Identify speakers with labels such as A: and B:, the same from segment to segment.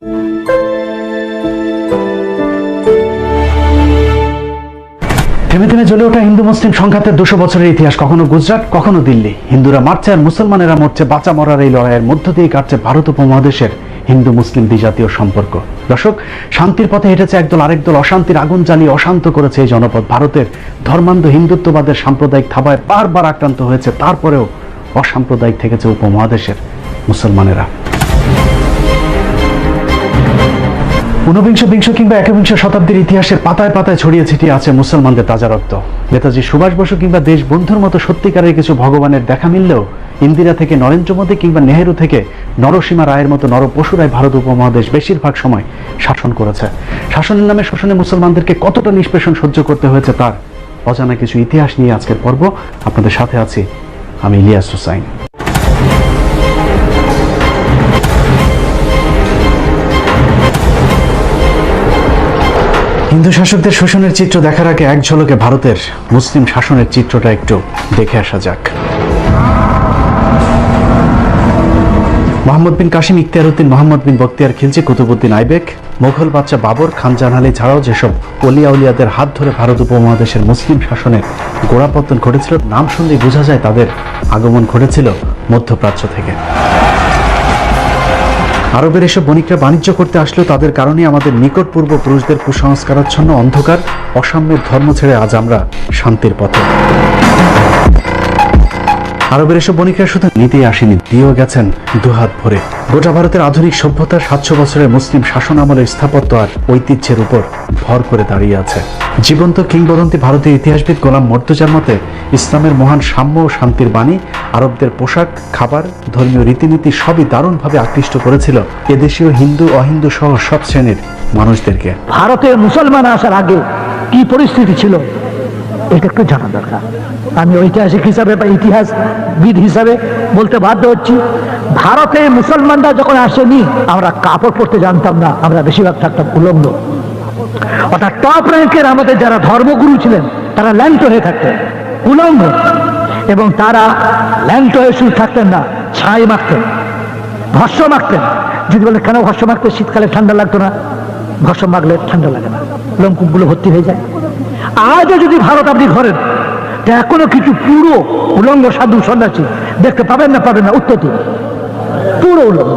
A: থেমে থেমে জ্বলে ওঠা হিন্দু মুসলিম সংঘাতের 200 বছরের ইতিহাস, কখনো গুজরাট কখনো দিল্লি। হিন্দুরা মারছে আর মুসলমানেরা মরছে। বাঁচা মরার এই লড়াইয়ের মধ্য দিয়ে কাটছে ভারত উপমহাদেশের হিন্দু মুসলিম দ্বিজাতীয় সম্পর্ক। দর্শক, শান্তির পথে হেঁটেছে একদল, আরেক দল অশান্তির আগুন জ্বালিয়ে অশান্ত করেছে এই জনপদ। ভারতের ধর্মান্ধ হিন্দুত্ববাদের সাম্প্রদায়িক থাবায় বারবার আক্রান্ত হয়েছে, তারপরেও অসাম্প্রদায়িক থেকেছে উপমহাদেশের মুসলমানেরা। ঊনবিংশ, বিংশ কিংবা একবিংশ শতাব্দীর ইতিহাসের পাতায় পাতায় ছড়িয়ে ছিটিয়ে আছে মুসলমানদের তাজা রক্ত। নেতাজি সুভাষ বসু কিংবা দেশবন্ধুর মতো সত্যিকারের কিছু ভগবানের দেখা মিললেও ইন্দিরা থেকে নরেন্দ্র মোদী কিংবা নেহেরু থেকে নরসীমা রায়ের মতো নরপশুরাই ভারত উপমহাদেশ বেশিরভাগ সময় শাসন করেছে। শাসনের নামে শোষণে মুসলমানদেরকে কতটা নিষ্পেষণ সহ্য করতে হয়েছে তার অজানা কিছু ইতিহাস নিয়ে আজকের পর্ব। আপনাদের সাথে আছি আমি ইলিয়াস হুসাইন। হিন্দু শাসকদের শোষণের চিত্র দেখার আগে এক ঝলকে ভারতের মুসলিম শাসনের চিত্রটা একটু দেখে আসা যাক। মোহাম্মদ বিন কাসিম, ইখতিয়ার উদ্দিন, মোহাম্মদ বিন বখতিয়ার খিলজি, কুতুবউদ্দিন আইবেক, মোগল বাদশা বাবর, খান জাহান আলী ছাড়াও যেসব ওলিয়া উলিয়াদের হাত ধরে ভারত উপমহাদেশের মুসলিম শাসনের গোড়াপত্তন ঘটেছিল, নাম শুনলেই বোঝা যায় তাদের আগমন ঘটেছিল মধ্যপ্রাচ্য থেকে। আরবের এসব বণিকরা বাণিজ্য করতে আসলেও তাদের কারণে আমাদের নিকট পূর্বপুরুষদের কুসংস্কারাচ্ছন্ন অন্ধকার অসাম্যের ধর্ম ছেড়ে আজ আমরা শান্তির পথে। আরবের এসব বণিকরা শুধু নিতেই আসেনি, দিয়েও গেছেন দুহাত ভরে। গোটা ভারতের আধুনিক সভ্যতার 700 বছরের মুসলিম শাসন আমলের স্থাপত্য আর ঐতিহ্যের উপর ভর করে দাঁড়িয়ে আছে। জীবন্ত কিংবদন্তি ভারতীয় ইতিহাসবিদ গোলাম মর্তুজার মতে ইসলামের মহান সাম্য ও শান্তির বাণী আরবদের পোশাক, খাবার, ধর্মীয় রীতিনীতি সবই দারুণভাবে আকৃষ্ট করেছিল এদেশীয় হিন্দু অহিন্দু সহ সব শ্রেণীর মানুষদেরকে।
B: ভারতের মুসলমান আসার আগে কি পরিস্থিতি ছিল এটা একটু জানা দরকার। আমি ঐতিহাসিক হিসাবে বা ইতিহাসবিদ হিসাবে বলতে বাধ্য হচ্ছি, ভারতে মুসলমানরা যখন আসেনি আমরা কাপড় পরতে জানতাম না, আমরা বেশিরভাগ থাকতাম উলঙ্গ। অর্থাৎ টপ র্যাঙ্কের আমাদের যারা ধর্মগুরু ছিলেন তারা ল্যাংটো হয়ে থাকতেন, উলঙ্গ, এবং তারা ল্যাংটো হয়ে শুধু থাকতেন না, ছাই মাখতেন, ভস্য মাখতেন। যদি বলে কেন ভস্য মাখতে, শীতকালে ঠান্ডা লাগতো না, ভস্য মাখলে ঠান্ডা লাগে না, লোমকূপগুলো ভর্তি হয়ে যায়। আজও যদি ভারত আপনি ঘরেন, এখনো কিছু পুরো উলঙ্গ সাধু সন্ন্যাসী দেখতে পাবেন না, উত্তর দিন, পুরো উলঙ্গ।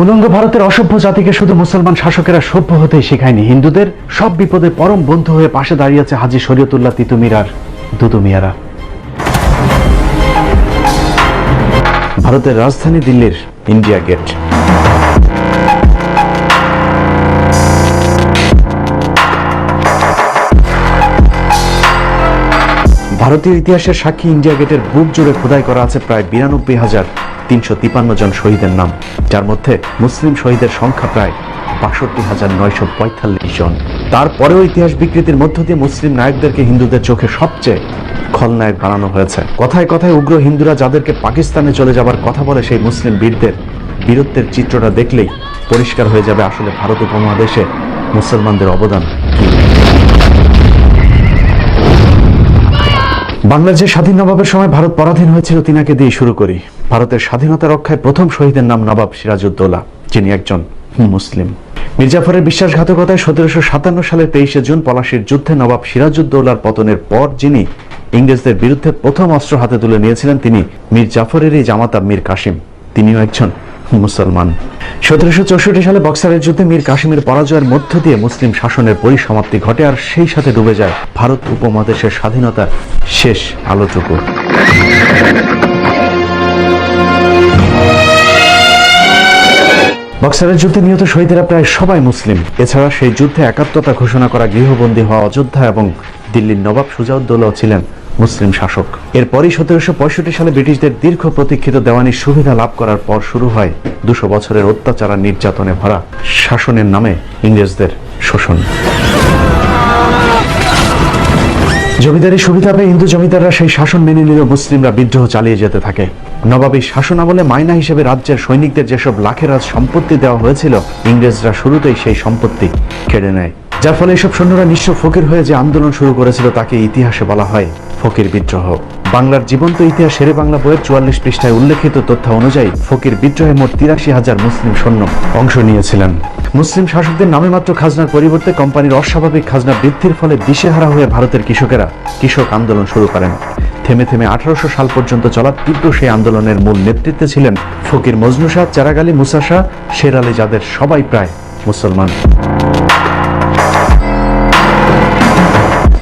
A: উলঙ্গ ভারতের অসভ্য জাতিকে শুধু মুসলমান শাসকেরা সভ্য হতেই শেখায়নি, হিন্দুদের সব বিপদে পরম বন্ধু হয়ে পাশে দাঁড়িয়েছে হাজী শরীয়তুল্লাহ তিতুমির আর দুদু মিয়ারা। ভারতের রাজধানী দিল্লির ইন্ডিয়া গেট। ভারতীয় ইতিহাসের সাক্ষী ইন্ডিয়া গেটের বুক জুড়ে খোদাই করা আছে প্রায় 92,353 জন শহীদের নাম, যার মধ্যে মুসলিম শহীদের সংখ্যা প্রায় 62,945 জন। তারপরেও ইতিহাস বিকৃতির মধ্য দিয়ে মুসলিম নায়কদেরকে হিন্দুদের চোখে সবচেয়ে খলনায়ক বানানো হয়েছে। কথায় কথায় উগ্র হিন্দুরা যাদেরকে পাকিস্তানে চলে যাবার কথা বলে, সেই মুসলিম বীরদের বীরত্বের চিত্রটা দেখলেই পরিষ্কার হয়ে যাবে আসলে ভারত উপমহাদেশে মুসলমানদের অবদান কি। বাংলাদেশের স্বাধীন নবাবের সময় ভারত পরাধীন হয়েছিল তিনাকে দিয়ে শুরু করি। ভারতের স্বাধীনতা রক্ষায় প্রথম শহীদের নাম নবাব সিরাজউদ্দৌলা, যিনি একজন মুসলিম। মির্জাফরের বিশ্বাসঘাতকতায় 1757 সালের 23 জুন পলাশীর যুদ্ধে নবাব সিরাজউদ্দৌলার পতনের পর যিনি ইংরেজদের বিরুদ্ধে প্রথম অস্ত্র হাতে তুলে নিয়েছিলেন তিনি মীর জাফরেরই জামাতা মীর কাসিম, তিনিও একজন মুসলমান। 1764 সালে বক্সারের যুদ্ধে মীর কাসিমের পরাজয়ের মধ্য দিয়ে মুসলিম শাসনের পরিসমাপ্তি ঘটে, আর সেই সাথে ডুবে যায় ভারত উপমহাদেশের স্বাধীনতার শেষ আলোটুকু। বক্সারের যুদ্ধে নিহত শহীদেরা প্রায় সবাই মুসলিম। এছাড়া সেই যুদ্ধে একাত্মতা ঘোষণা করা গৃহবন্দী হওয়া অযোধ্যা এবং দিল্লির নবাব সুজাউদ্দৌলাও ছিলেন মুসলিম শাসক। এরপরই 1765 সালে ব্রিটিশদের দীর্ঘ প্রতীক্ষিত দেওয়ানির সুবিধা লাভ করার পর শুরু হয় 200 বছরের অত্যাচার আর নির্যাতনে ভরা শাসনের নামে ইংরেজদের শোষণ। জমিদারি সুবিধা পেয়ে হিন্দু জমিদাররা সেই শাসন মেনে নিলেও মুসলিমরা বিদ্রোহ চালিয়ে যেতে থাকে। নবাবী শাসন আমলে মাইনা হিসেবে রাজ্যের সৈনিকদের যেসব লাখেরাজ সম্পত্তি দেওয়া হয়েছিল, ইংরেজরা শুরুতেই সেই সম্পত্তি কেড়ে নেয়, যার ফলে এসব সৈন্যরা নিঃস্ব ফকির হয়ে যে আন্দোলন শুরু করেছিল তাকে ইতিহাসে বলা হয় ফকির বিদ্রোহ। বাংলার জীবন্ত ইতিহাস শেরে বাংলা বইয়ের 44 পৃষ্ঠায় উল্লেখিত তথ্য অনুযায়ী ফকির বিদ্রোহে মোট 83,000 মুসলিম সৈন্য অংশ নিয়েছিলেন। মুসলিম শাসকদের নামে মাত্র খাজনার পরিবর্তে কোম্পানির অস্বাভাবিক খাজনা বৃদ্ধির ফলে দিশেহারা হয়ে ভারতের কৃষকেরা কৃষক আন্দোলন শুরু করেন। থেমে থেমে 1800 সাল পর্যন্ত চলা তীব্র সেই আন্দোলনের মূল নেতৃত্বে ছিলেন ফকির মজনু শাহ, চেরাগ আলী, মুসা শাহ, শের আলী, যাদের সবাই প্রায় মুসলমান।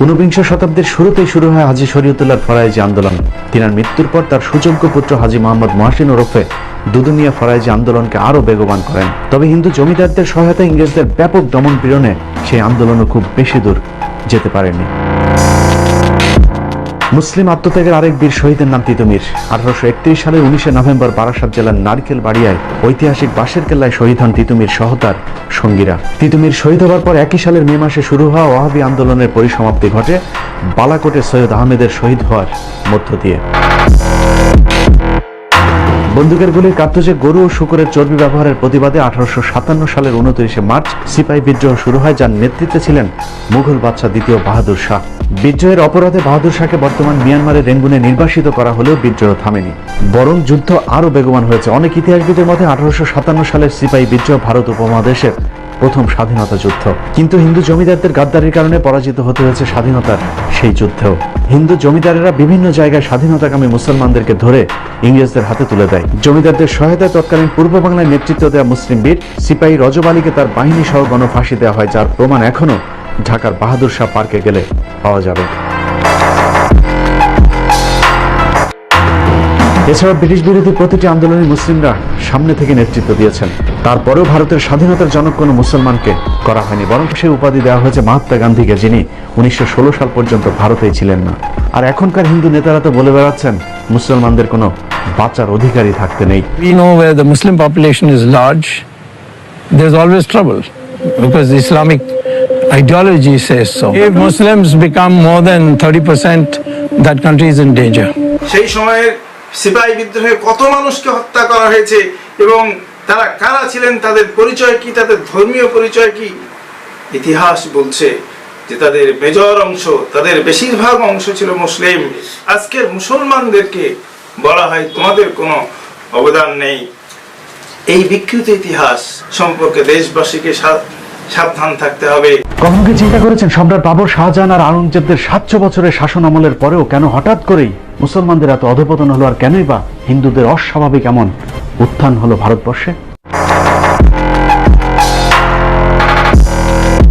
A: 19বিংশ শতাব্দীর শুরুতেই শুরু হয় হাজী শরীয়তুল্লাহর ফরায়েজি আন্দোলন। তিনার মৃত্যুর পর তার সুযোগ্য পুত্র হাজী মোহাম্মদ মহসিন ওরফে দুদু মিয়া ফরায়েজি আন্দোলনকে আরো বেগবান করেন। তবে হিন্দু জমিদারদের সহায়তায় ইংরেজদের ব্যাপক দমন পীড়নে সেই আন্দোলনও খুব বেশি দূর যেতে পারেনি। মুসলিম আত্মত্যাগের আরেক বীর শহীদের নাম তিতুমীর। 1831 সালের 19 নভেম্বর বারাসাত জেলার নারকেল বাড়িয়ায় ঐতিহাসিক বাঁশের কেল্লায় শহীদ হন তিতুমীর সহ তার সঙ্গীরা। তিতুমীর শহীদ হওয়ার পর একই সালের মে মাসে শুরু হওয়া ওয়াহাবি আন্দোলনের পরিসমাপ্তি ঘটে বালাকোটে সৈয়দ আহমেদের শহীদ হওয়ার মধ্য দিয়ে। বন্দুকের গুলির কার্তুজে গরু ও শূকরের চর্বি ব্যবহারের প্রতিবাদে 1857 সালের 29 মার্চ সিপাহী বিদ্রোহ শুরু হয়, যার নেতৃত্বে ছিলেন মুঘল বাদশাহ দ্বিতীয় বাহাদুর শাহ। বিদ্রোহের অপরাধে বাহাদুর শাহকে বর্তমান মিয়ানমারের রেঙ্গুনে নির্বাসিত করা হলেও বিদ্রোহ থামেনি, বরং যুদ্ধ আরো বেগবান হয়েছে। অনেক ইতিহাসবিদের মতে 1857 সালের সিপাহী বিদ্রোহ ভারত উপমহাদেশের প্রথম স্বাধীনতা যুদ্ধ। কিন্তু হিন্দু জমিদারদের গাদ্দারির কারণে পরাজিত হতে হয়েছে স্বাধীনতার সেই যুদ্ধেও। হিন্দু জমিদারেরা বিভিন্ন জায়গায় স্বাধীনতাকামী মুসলমানদেরকে ধরে ইংরেজদের হাতে তুলে দেয়। জমিদারদের সহায়তায় তৎকালীন পূর্ব বাংলায় নেতৃত্ব দেওয়া মুসলিম বীর সিপাহী রজব আলীকে তার বাহিনী সহ গণফাঁসি দেওয়া হয়, যার প্রমাণ এখনো ঢাকার বাহাদুর শাহ পার্কে গেলে পাওয়া যাবে। এছাড়া ব্রিটিশ বিরোধী প্রতিটি আন্দোলনে মুসলিমরা সামনে থেকে নেতৃত্ব দিয়েছেন। তারপরেও ভারতের স্বাধীনতার জনক কোনো মুসলমানকে করা হয়নি, বরং সেই উপাধি দেওয়া হয়েছে মহাত্মা গান্ধীকে, যিনি 1916 সাল পর্যন্ত ভারতেই ছিলেন না। আর এখনকার হিন্দু নেতারা তো বলে বেড়াচ্ছেন মুসলমানদের কোনো বাঁচার অধিকারই থাকতে নেই।
C: We know where the Muslim population is large, there's always trouble because the Islamic ideology says so. If Muslims become more than 30%, that country is in danger.
D: সেই সময়ের সিপাহী বিদ্রোহে কত মানুষকে হত্যা করা হয়েছে এবং তারা কারা ছিলেন, তাদের পরিচয় কি, তাদের ধর্মীয় পরিচয় কি, ইতিহাস বলছে যে তাদের মেজর অংশ, তাদের বেশিরভাগ অংশ ছিল মুসলিম। আজকের মুসলমানদেরকে বলা হয় তোমাদের কোনো অবদান নেই। এই বিকৃত ইতিহাস সম্পর্কে দেশবাসীকে সাবধান থাকতে হবে।
A: কখনো কি চিন্তা করেছেন সম্রাট বাবর, শাহজাহান আর আওরঙ্গজেবদের 700 বছরের শাসন আমলের পরেও কেন হঠাৎ করেই মুসলমানদের এত অধঃপতন হলো, আর কেনই বা হিন্দুদের অস্বাভাবিক এমন উত্থান হলো ভারতবর্ষে?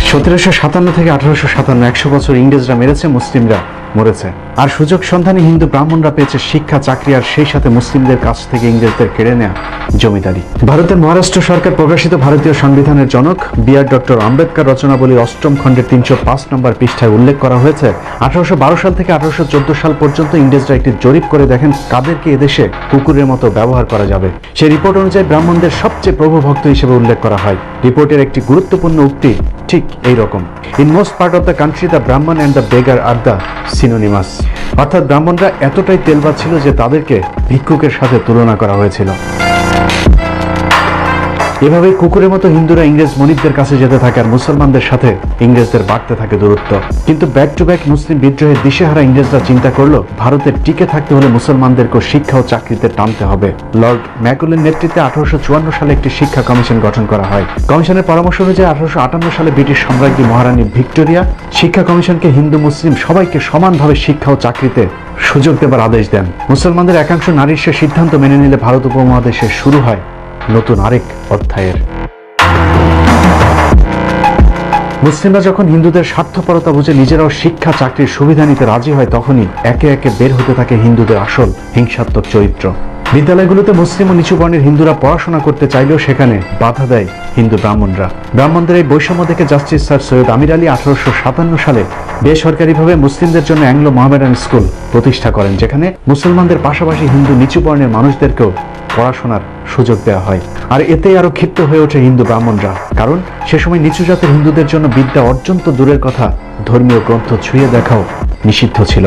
A: 1757 থেকে 1857, 100 বছর ইংরেজরা মেরেছে, মুসলিমরা মরেছে। আর সুযোগ সন্ধানী হিন্দু ব্রাহ্মণরা পেয়েছে শিক্ষা, চাকরি, আর সেই সাথে মুসলিমদের কাছ থেকে ইংরেজদের কেড়ে নেয়া জমিদারি। ভারতের মহারাষ্ট্র সরকার প্রকাশিত ভারতীয় সংবিধানের জনক বিআর ডক্টর আম্বেদকর রচনাবলীর 8ম খণ্ডের 305 নম্বর পৃষ্ঠায় উল্লেখ করা হয়েছে 1812 সাল থেকে 1814 সাল পর্যন্ত ইংরেজরা একটি জরিপ করে দেখেন কাদেরকে এদেশে কুকুরের মতো ব্যবহার করা যাবে। সেই রিপোর্ট অনুযায়ী ব্রাহ্মণদের সবচেয়ে প্রভুভক্ত হিসেবে উল্লেখ করা হয়। রিপোর্টের একটি গুরুত্বপূর্ণ উক্তি ঠিক এই রকম: in most part of the country the Brahmin and the beggar are the synonymous. অর্থাৎ ব্রাহ্মণরা এতটাই তেলবাদ ছিল যে তাদেরকে ভিক্ষুকের সাথে তুলনা করা হয়েছিল। এভাবে কুকুরের মতো হিন্দুরা ইংরেজ মনিকদের কাছে যেতে থাকে, আর মুসলমানদের সাথে ইংরেজদের বাড়তে থাকে দূরত্ব। কিন্তু ব্যাক টু ব্যাক মুসলিম বিদ্রোহের দিশেহারা ইংরেজরা চিন্তা করলো ভারতের টিকে থাকতে হলে মুসলমানদেরকে শিক্ষা ও চাকরিতে টানতে হবে। লর্ড ম্যাকুলের নেতৃত্বে 1854 সালে একটি শিক্ষা কমিশন গঠন করা হয়। কমিশনের পরামর্শ অনুযায়ী 1858 সালে ব্রিটিশ সম্রাজ্ঞী মহারানী ভিক্টোরিয়া শিক্ষা কমিশনকে হিন্দু মুসলিম সবাইকে সমানভাবে শিক্ষা ও চাকরিতে সুযোগ দেবার আদেশ দেন। মুসলমানদের একাংশ নারীর সে সিদ্ধান্ত মেনে নিলে ভারত উপমহাদেশে শুরু হয় নতুন আরেক অধ্যায়ের। মুসলিমরা যখন হিন্দুদের স্বার্থপরতা বুঝে নিজেরাও শিক্ষা, চাকরির সুবিধা নিতে রাজি হয়, তখনই একে একে বের হতে থাকে হিন্দুদের আসল হিংসাত্মক চরিত্র। বিদ্যালয়গুলোতে মুসলিম ও নিচু বর্ণের হিন্দুরা পড়াশোনা করতে চাইলেও সেখানে বাধা দেয় হিন্দু ব্রাহ্মণরা। ব্রাহ্মণদের এই বৈষম্য দেখে জাস্টিস স্যার সৈয়দ আমির আলী 1857 সালে বেসরকারিভাবে মুসলিমদের জন্য অ্যাংলো মোহামেডান স্কুল প্রতিষ্ঠা করেন, যেখানে মুসলমানদের পাশাপাশি হিন্দু নিচু বর্ণের মানুষদেরকেও পড়াশোনার সুযোগ দেওয়া হয়। আর এতেই আরো ক্ষিপ্ত হয়ে ওঠে হিন্দু ব্রাহ্মণরা, কারণ সে সময় নিচু জাতের হিন্দুদের জন্য বিদ্যা অর্জন তো দূরের কথা, ধর্মীয় গ্রন্থ ছুঁয়ে দেখাও নিষিদ্ধ ছিল।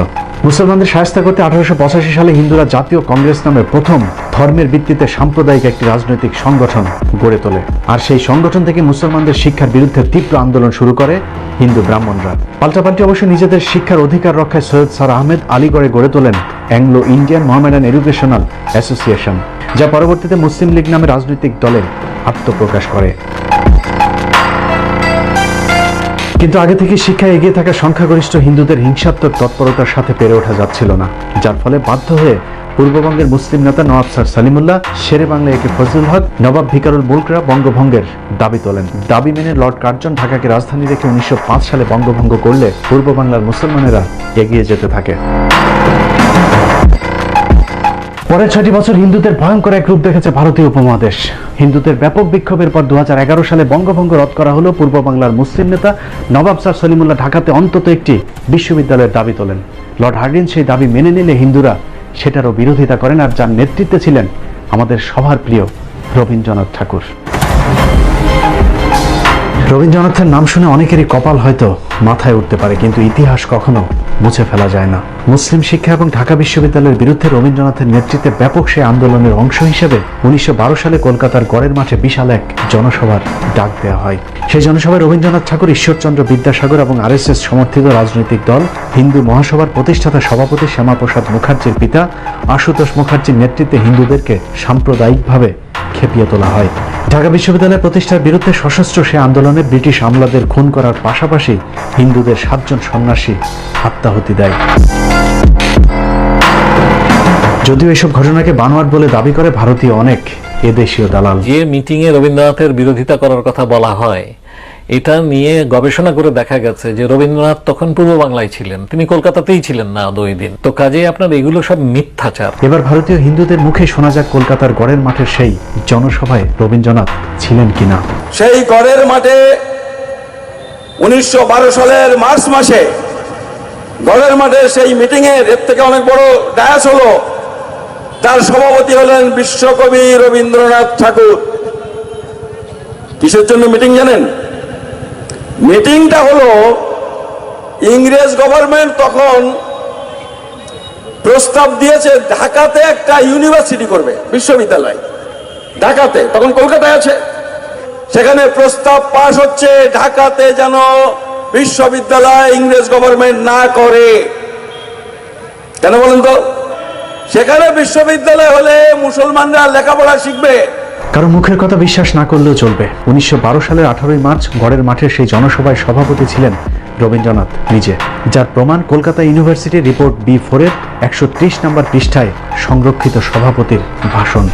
A: মুসলমানদের শায়েস্তা করতে 1885 সালে হিন্দুরা জাতীয় কংগ্রেস নামে প্রথম ধর্মের ভিত্তিতে সাম্প্রদায়িক একটি রাজনৈতিক সংগঠন গড়ে তোলে। আর সেই সংগঠন থেকে মুসলমানদের শিক্ষার বিরুদ্ধে তীব্র আন্দোলন শুরু করে হিন্দু ব্রাহ্মণরা। পাল্টাপাল্টি অবশ্য নিজেদের শিক্ষার অধিকার রক্ষায় সৈয়দ স্যার আহমেদ আলীগড়ে গড়ে তোলেন Anglo Indian Mohammedan educational association, যা পরবর্তীতে মুসলিম লীগ নামে রাজনৈতিক দলে আত্মপ্রকাশ করে। কিন্তু আগে থেকে শিক্ষায় এগিয়ে থাকা সংখ্যাগরিষ্ঠ হিন্দুদের হিংসাত্মক তৎপরতার সাথে পেরে ওঠা যাচ্ছিল না, যার ফলে বাধ্য হয়ে পূর্ববঙ্গের মুসলিম নেতা নওয়াব স্যার সলিমুল্লাহ, শেরে বাংলা একে ফজলুল হক, নবাব ভিকারুল মুলকরা বঙ্গভঙ্গের দাবি তোলেন। দাবি মেনে লর্ড কার্জন ঢাকাকে রাজধানী রেখে 1905 সালে বঙ্গভঙ্গ করলে পূর্ব বাংলার মুসলমানেরা এগিয়ে যেতে থাকে। পরের 6টি বছর হিন্দুদের ভয়ঙ্কর এক রূপ দেখেছে ভারতীয় উপমহাদেশ। হিন্দুদের ব্যাপক বিক্ষোভের পর 2011 সালে বঙ্গভঙ্গ রদ করা হলো। পূর্ব বাংলার মুসলিম নেতা নবাব স্যার সলিমুল্লাহ ঢাকাতে অন্তত একটি বিশ্ববিদ্যালয়ের দাবি তোলেন। লর্ড হার্ডিঞ্জ সেই দাবি মেনে নিলে হিন্দুরা সেটারও বিরোধিতা করেন, আর যার নেতৃত্বে ছিলেন আমাদের সবার প্রিয় রবীন্দ্রনাথ ঠাকুর। রবীন্দ্রনাথের নাম শুনে অনেকেরই কপাল হয়তো মাথায় উঠতে পারে, কিন্তু ইতিহাস কখনো মুছে ফেলা যায় না। মুসলিম শিক্ষা এবং ঢাকা বিশ্ববিদ্যালয়ের বিরুদ্ধে রবীন্দ্রনাথের নেতৃত্বে ব্যাপক সেই আন্দোলনের অংশ হিসেবে 1912 সালে কলকাতার গড়ের মাঠে বিশাল এক জনসভার ডাক দেওয়া হয়। সেই জনসভায় রবীন্দ্রনাথ ঠাকুর, ঈশ্বরচন্দ্র বিদ্যাসাগর এবং RSS সমর্থিত রাজনৈতিক দল হিন্দু মহাসভার প্রতিষ্ঠাতা সভাপতি শ্যামাপ্রসাদ মুখার্জির পিতা আশুতোষ মুখার্জির নেতৃত্বে হিন্দুদেরকে সাম্প্রদায়িকভাবে খেপিয়ে তোলা হয়। ঢাকা বিশ্ববিদ্যালয় প্রতিষ্ঠার বিরুদ্ধে সশস্ত্র সে আন্দোলনে ব্রিটিশ আমলাদের খুন করার পাশাপাশি হিন্দুদের 7 জন সন্ন্যাসী আত্মাহুতি দেয়। যদিও এসব ঘটনাকে বানোয়াট বলে দাবি করে ভারতীয় অনেক এদেশীয় দালাল।
E: যে মিটিংয়ে রবীন্দ্রনাথের বিরোধিতা করার কথা বলা হয়, এটা নিয়ে গবেষণা করে দেখা গেছে যে রবীন্দ্রনাথ তখন পূর্ব বাংলায় ছিলেন, তিনি কলকাতাতেই ছিলেন না 2 দিন। তো কাজেই আপনার এগুলো সব মিথ্যাচার।
A: এবার ভারতীয় হিন্দুদের মুখে শোনা যাক কলকাতার গড়ের মাঠের সেই জনসভায় রবীন্দ্রনাথ ছিলেন কিনা।
F: সেই গড়ের মাঠে 1912 সালের মার্চ মাসে গড়ের মাঠে সেই মিটিংয়ের এর থেকে অনেক বড় ডায়াস হলো, তার সভাপতি হলেন বিশ্বকবি রবীন্দ্রনাথ ঠাকুর। কিসের জন্য মিটিং জানেন? মিটিংটা হলো ইংরেজ গভর্নমেন্ট তখন প্রস্তাব দিয়েছে ঢাকাতে একটা ইউনিভার্সিটি করবে, বিশ্ববিদ্যালয় ঢাকাতে, তখন কলকাতায় আছে। সেখানে প্রস্তাব পাস হচ্ছে ঢাকাতে যেন বিশ্ববিদ্যালয় ইংরেজ গভর্নমেন্ট না করে। কেন বলেন তো? সেখানে বিশ্ববিদ্যালয় হলে মুসলমানরা লেখাপড়া শিখবে।
A: কারো মুখের কথা বিশ্বাস না করলেও চলবে। 1912 সালের 18 মার্চ গড়ের মাঠের সেই জনসভায় সভাপতি ছিলেন রবীন্দ্রনাথ নিজে, যার প্রমাণ কলকাতা ইউনিভার্সিটির রিপোর্ট B4 এর 130 নম্বর পৃষ্ঠায় সংরক্ষিত সভাপতির ভাষণ।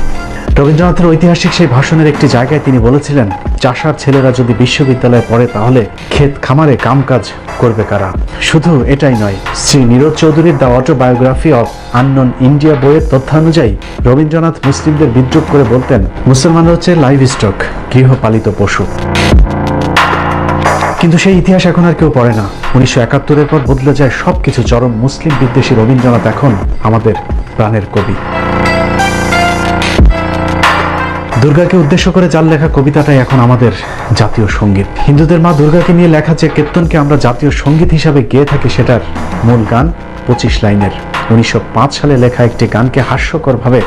A: রবীন্দ্রনাথের ঐতিহাসিক সেই ভাষণের একটি জায়গায় তিনি বলেছিলেন, চাষার ছেলেরা যদি বিশ্ববিদ্যালয়ে পড়ে তাহলে ক্ষেত খামারে কামকাজ করবে কারা। শুধু এটাই নয়, শ্রী নীরজ চৌধুরীর the autobiography of unknown India বইয়ের তথ্যানুযায়ী রবীন্দ্রনাথ মুসলিমদের বিদ্রুপ করে বলতেন, মুসলমানরা হচ্ছে লাইভ স্টক, গৃহপালিত পশু। কিন্তু সেই ইতিহাস এখন আর কেউ পড়ে না। 1971-এর পর বদলে যায় সবকিছু। চরম মুসলিম বিদ্বেষী রবীন্দ্রনাথ এখন আমাদের প্রাণের কবি। দুর্গাকে উদ্দেশ্য করে যার লেখা কবিতাটাই এখন আমাদের জাতীয় সঙ্গীত। হিন্দুদের মা দুর্গাকে নিয়ে লেখা যে কীর্তনকে আমরা জাতীয় সঙ্গীত হিসাবে গেয়ে থাকি, সেটার মূল গান 25 লাইনের। 1905 সালে লেখা একটি গানকে হাস্যকরভাবে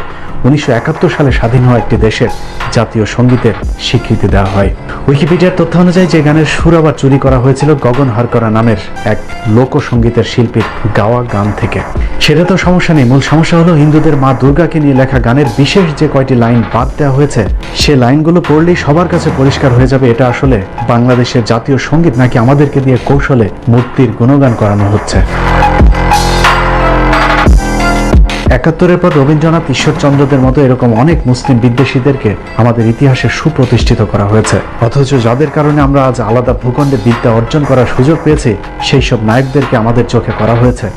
A: 1971 সালে স্বাধীন হওয়া একটি দেশের জাতীয় সঙ্গীতের স্বীকৃতি দেওয়া হয়। উইকিপিডিয়ার তথ্য অনুযায়ী যে গানের সুর আবার চুরি করা হয়েছিল গগন হারকরা নামের এক লোকসঙ্গীতের শিল্পীর গাওয়া গান থেকে। সেটা তো সমস্যা নেই, মূল সমস্যা হলো হিন্দুদের মা দুর্গাকে নিয়ে লেখা গানের বিশেষ যে কয়টি লাইন বাদ দেওয়া হয়েছে, সে লাইনগুলো পড়লেই সবার কাছে পরিষ্কার হয়ে যাবে এটা আসলে বাংলাদেশের জাতীয় সঙ্গীত নাকি আমাদেরকে দিয়ে কৌশলে মূর্তির গুণগান করানো হচ্ছে। 71-এর পর রবীন্দ্রনাথ, ঈশ্বরচন্দ্রদের মতো এরকম অনেক মুসলিম বিদ্বেষীদেরকে আমাদের ইতিহাসে সুপ্রতিষ্ঠিত করা হয়েছে, অথচ যাদের কারণে আমরা আজ আলাদা ভূখণ্ডে বিদ্যা অর্জন করার সুযোগ পেয়েছি, সেই সব নায়কদেরকে আমাদের চোখে করা হয়েছে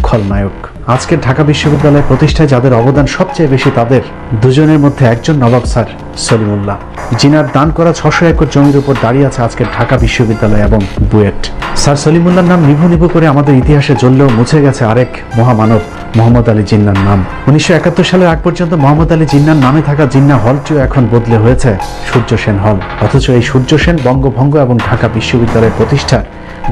A: খলনায়ক। আজকের ঢাকা বিশ্ববিদ্যালয় প্রতিষ্ঠায় যাদের অবদান সবচেয়ে বেশি, তাদের দুজনের মধ্যে একজন নবাব স্যার সলিমুল্লাহ, জিনার দান করা 600 একর জমির উপর দাঁড়িয়ে আছে আজকের ঢাকা বিশ্ববিদ্যালয় এবং বুয়েট। স্যার সলিমুল্লাহর নাম নিভু নিভু করে আমাদের ইতিহাসে জ্বললেও মুছে গেছে আরেক মহামানব মোহাম্মদ আলী জিন্নার নাম। 1971 সালের আগ পর্যন্ত মোহাম্মদ আলী জিন্নার নামে থাকা জিন্না হলটিও এখন বদলে হয়েছে সূর্য সেন হল। অথচ এই সূর্য সেন বঙ্গভঙ্গ এবং ঢাকা বিশ্ববিদ্যালয়ের প্রতিষ্ঠার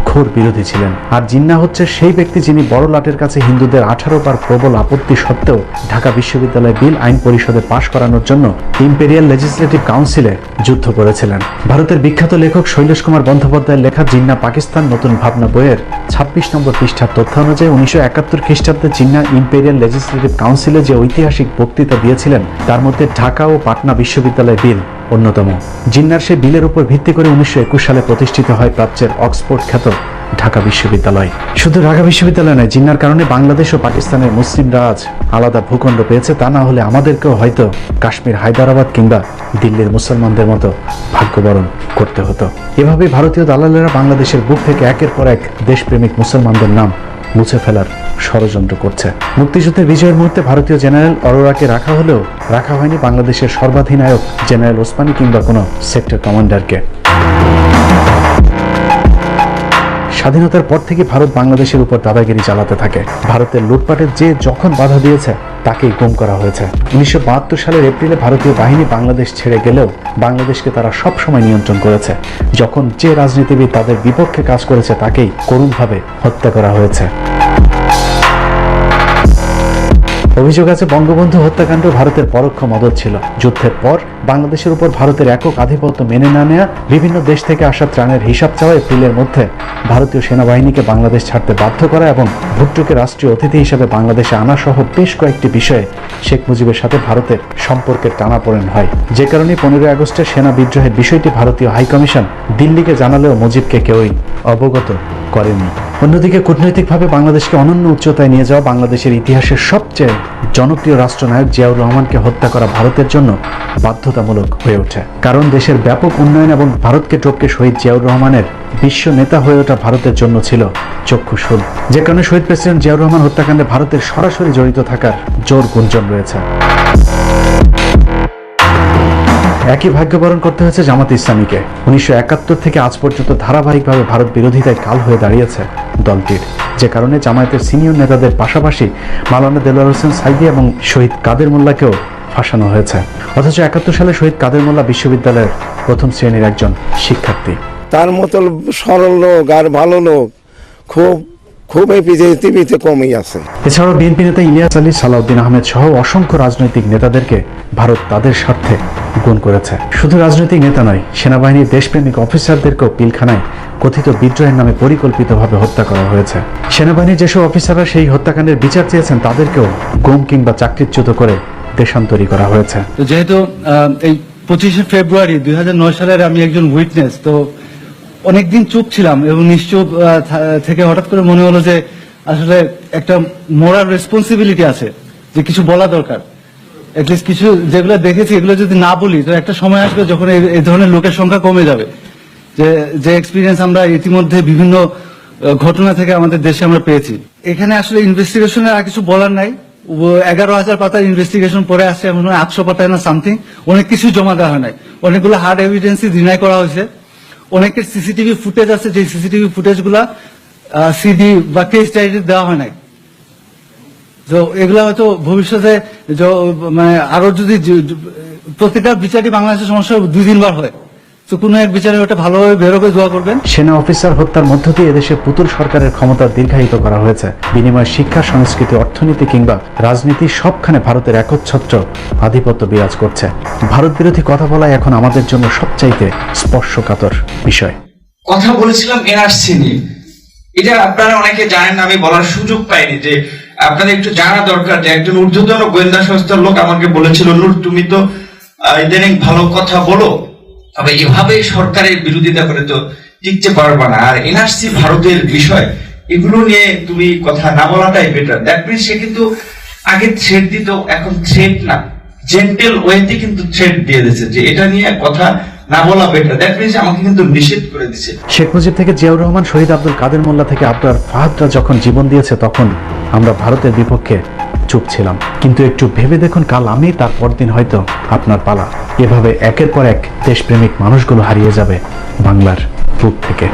A: ঘোর বিরোধী ছিলেন। আর জিন্নাহ হচ্ছে সেই ব্যক্তি যিনি বড় লাটের কাছে হিন্দুদের 18 বার প্রবল আপত্তি সত্ত্বেও ঢাকা বিশ্ববিদ্যালয় বিল আইন পরিষদে পাশ করানোর জন্য ইম্পেরিয়াল লেজিসলেটিভ কাউন্সিলে যুদ্ধ করেছিলেন। ভারতের বিখ্যাত লেখক শৈলেশ কুমার বন্দ্যোপাধ্যায়ের লেখা জিন্নাহ পাকিস্তান নতুন ভাবনা বইয়ের 26 নম্বর পৃষ্ঠার তথ্য অনুযায়ী 1971 খ্রিস্টাব্দে জিন্নাহ ইম্পেরিয়াল লেজিসলেটিভ কাউন্সিলে যে ঐতিহাসিক বক্তৃতা দিয়েছিলেন তার মধ্যে ঢাকা ও পাটনা বিশ্ববিদ্যালয় বিল অন্যতম। জিন্নাহর সেই বিলের উপর ভিত্তি করে 1921 সালে প্রতিষ্ঠিত হয় প্রাচ্যের অক্সফোর্ড খ্যাত ঢাকা বিশ্ববিদ্যালয়। শুধু ঢাকা বিশ্ববিদ্যালয় নয়, জিন্নাহর কারণে বাংলাদেশ ও পাকিস্তানের মুসলিমরা আজ আলাদা ভূখণ্ড পেয়েছে। তা না হলে আমাদেরকেও হয়তো কাশ্মীর, হায়দ্রাবাদ কিংবা দিল্লির মুসলমানদের মতো ভাগ্যবরণ করতে হতো। এভাবে ভারতীয় দালালেরা বাংলাদেশের বুক থেকে একের পর এক দেশপ্রেমিক মুসলমানদের নাম মুছে ফেলার ষড়যন্ত্র করছে। মুক্তিযুদ্ধের বিজয়ের মুহূর্তে ভারতীয় জেনারেল অরোরাকে রাখা হলেও রাখা হয়নি বাংলাদেশের সর্বাধিনায়ক জেনারেল ওসমানী কিংবা কোনো সেক্টর কমান্ডারকে। স্বাধীনতার পর থেকে ভারত বাংলাদেশের উপর দাদাগিরি চালাতে থাকে। ভারতের লুটপাটের যে যখন বাধা দিয়েছে তাকেই গুম করা হয়েছে। 1972 সালের এপ্রিলে ভারতীয় বাহিনী বাংলাদেশ ছেড়ে গেলেও বাংলাদেশকে তারা সবসময় নিয়ন্ত্রণ করেছে। যখন যে রাজনীতিবিদ তাদের বিপক্ষে কাজ করেছে তাকেই করুণভাবে হত্যা করা হয়েছে। অভিযোগ আছে বঙ্গবন্ধু হত্যাকাণ্ড ভারতের পরোক্ষ মদত ছিল। যুদ্ধের পর বাংলাদেশের উপর ভারতের একক আধিপত্য মেনে না নেওয়া, বিভিন্ন দেশ থেকে আসা ত্রাণের হিসাব চাওয়া, এপ্রিলের মধ্যে ভারতীয় সেনাবাহিনীকে বাংলাদেশ ছাড়তে বাধ্য করা এবং ভুট্টোকে রাষ্ট্রীয় অতিথি হিসেবে বাংলাদেশে আনা সহ বেশ কয়েকটি বিষয়ে শেখ মুজিবের সাথে ভারতের সম্পর্কের টানাপোড়েন হয়। যে কারণে 15 আগস্টের সেনা বিদ্রোহের বিষয়টি ভারতীয় হাইকমিশন দিল্লিকে জানালেও মুজিবকে কেউই অবগত করেনি। অন্যদিকে কূটনৈতিকভাবে বাংলাদেশকে অনন্য উচ্চতায় নিয়ে যাওয়া বাংলাদেশের ইতিহাসের সবচেয়ে জনপ্রিয় রাষ্ট্রনায়ক জিয়াউর রহমানকে হত্যা করা ভারতের জন্য বাধ্যতামূলক হয়ে ওঠে। কারণ দেশের ব্যাপক উন্নয়ন এবং ভারতকে টপকে শহীদ জিয়াউর রহমানের বিশ্ব নেতা হয়ে ওঠা ভারতের জন্য ছিল চক্ষুশূল। যে কারণে শহীদ প্রেসিডেন্ট জিয়াউর রহমান হত্যাকাণ্ডে ভারতের সরাসরি জড়িত থাকার জোর গুঞ্জন রয়েছে। একই ভাগ্যবরণ করতে হয়েছে জামাত ইসলামীকে। 1971 থেকে আজ পর্যন্ত ধারাবাহিকভাবে ভারত বিরোধিতায় কাল হয়ে দাঁড়িয়েছে দলটির। যে কারণে জামায়াতের সিনিয়র নেতাদের পাশাপাশি মাওলানা দেলোয়ার হোসেন সাইদি এবং শহীদ কাদের মোল্লাকেও ফাঁসানো হয়েছে। অথচ 71 সালে শহীদ কাদের মোল্লা বিশ্ববিদ্যালয়ের প্রথম শ্রেণীর একজন শিক্ষার্থী।
G: তার মতো সরল লোক আর ভালো লোক খুব এই পৃথিবীতে কমই আছে।
A: এছাড়াও বিএনপি নেতা ইলিয়াস আলী, সালাউদ্দিন আহমেদ সহ অসংখ্য রাজনৈতিক নেতাদেরকে ভারত তাদের স্বার্থে গুণ করেছে। শুধু রাজনৈতিক নেতা নয়, সেনাবাহিনীর দেশপ্রেমিক অফিসারদেরকেও পিলখানায় কথিত বিদ্রোহের নামে পরিকল্পিতভাবে হত্যা করা হয়েছে। সেনাবাহিনীর যেসব অফিসাররা সেই হত্যাকাণ্ডের বিচার চেয়েছেন তাদেরকেও গুম কিংবা চাকরিচ্যুত করে দেশান্তরী করা হয়েছে।
H: তো যেহেতু এই 25শে ফেব্রুয়ারি 2009 সালের আমি একজন উইটনেস, তো অনেকদিন চুপ ছিলাম এবং নিশ্চুপ থেকে হঠাৎ করে মনে হলো যে আসলে একটা মোরাল রেসপন্সিবিলিটি আছে, যে কিছু বলা দরকার। এটলিস্ট কিছু যেগুলো দেখেছি এগুলো যদি না বলি তো একটা সময় আসবে যখন এই ধরনের লোকের সংখ্যা কমে যাবে। যে এক্সপিরিয়েন্স আমরা ইতিমধ্যে বিভিন্ন ঘটনা থেকে আমাদের দেশে আমরা পেয়েছি। এখানে আসলে ইনভেস্টিগেশনের আর কিছু বলার নাই। 11,000 পাতার ইনভেস্টিগেশন পরে আসছে, এমন 800 পাতায় না সামথিং, অনেক কিছু জমা দেওয়া হয় নাই। অনেকগুলো হার্ড এভিডেন্সই ডিনাই করা হয়েছে। অনেকের সিসিটিভি ফুটেজ আছে, যে সিসিটিভি ফুটেজ গুলা সিডি বা কেস ডায়েরি দেওয়া হয় নাই। তো এগুলা হয়তো ভবিষ্যতে মানে আরো যদি প্রত্যেকটা বিচারই বাংলাদেশের সমস্যা 2 বার হয়, তো কোনো এক বিচারে ওটা ভালোভাবে বেরোবে, দোয়া করবেন।
A: সেনা অফিসার হত্যার মধ্য দিয়ে এদেশে পুতুল সরকারের ক্ষমতা দীর্ঘায়িত করা হয়েছে। বিনিময়ে শিক্ষা, সংস্কৃতি, অর্থনীতি কিংবা রাজনীতি সবখানে ভারতের একচ্ছত্র আধিপত্য বিরাজ করছে। ভারত বিরোধী কথা বলাই এখন আমাদের জন্য সবচাইতে স্পর্শকাতর বিষয়।
I: কথা বলেছিলাম এনআরসি নিয়ে, এটা আপনারা অনেকে জানেন না, আমি বলার সুযোগ পাইনি, যে আপনাদের একটু জানা দরকার। যে একজন ঊর্ধ্বতন গোয়েন্দা সংস্থার লোক আমাকে বলেছিল, নূর তুমি তো ইদানিং ভালো কথা বলো, তবে এভাবে সরকারের বিরোধিতা করে তো টিকতে পারবা না, আর এনআরসি ভারতের বিষয়, এগুলো নিয়ে তুমি কথা না বলাটাই বেটার। দ্যাট মিনস সে কিন্তু আগে থ্রেট দিত, এখন থ্রেট না, জেন্টেল ওয়েতে কিন্তু থ্রেট দিয়ে দিয়েছে যে এটা নিয়ে কথা না বলা বেটার। দ্যাট মিনস আমাকে কিন্তু নিষেধ করে দিয়েছে।
A: শেখ মুজিব থেকে জিয়াউর রহমান, শহীদ আব্দুল কাদের মোল্লা থেকে আবরার ফাহাদরা যখন জীবন দিয়েছে তখন আমরা ভারতের বিপক্ষে চুপ ছিলাম। কিন্তু একটু ভেবে দেখুন, কাল আমি, তার পরদিন হয়তো আপনার পালা। এভাবে একের পর এক দেশপ্রেমিক মানুষগুলো হারিয়ে যাবে বাংলার বুক থেকে।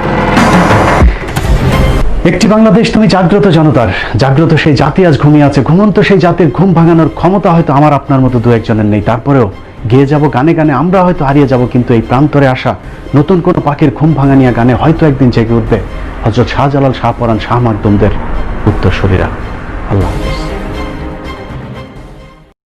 A: একটি বাংলাদেশ তুমি জাগ্রত জনতার, জাগ্রত সেই জাতি আজ ঘুমিয়ে আছে। ঘুমন্ত সেই জাতির ঘুম ভাঙানোর ক্ষমতা হয়তো আমার আপনার মতো 2-1 নেই। তারপরেও গেয়ে যাব গানে গানে, আমরা হয়তো হারিয়ে যাব, কিন্তু এই প্রান্তরে আসা নতুন কোনো পাখির ঘুম ভাঙানিয়া গানে হয়তো একদিন জেগে উঠবে হযরত শাহজালাল, শাহপরাণ, শাহ মাকদুমদের উত্তরসূরিরা। আল্লাহ হাফেজ।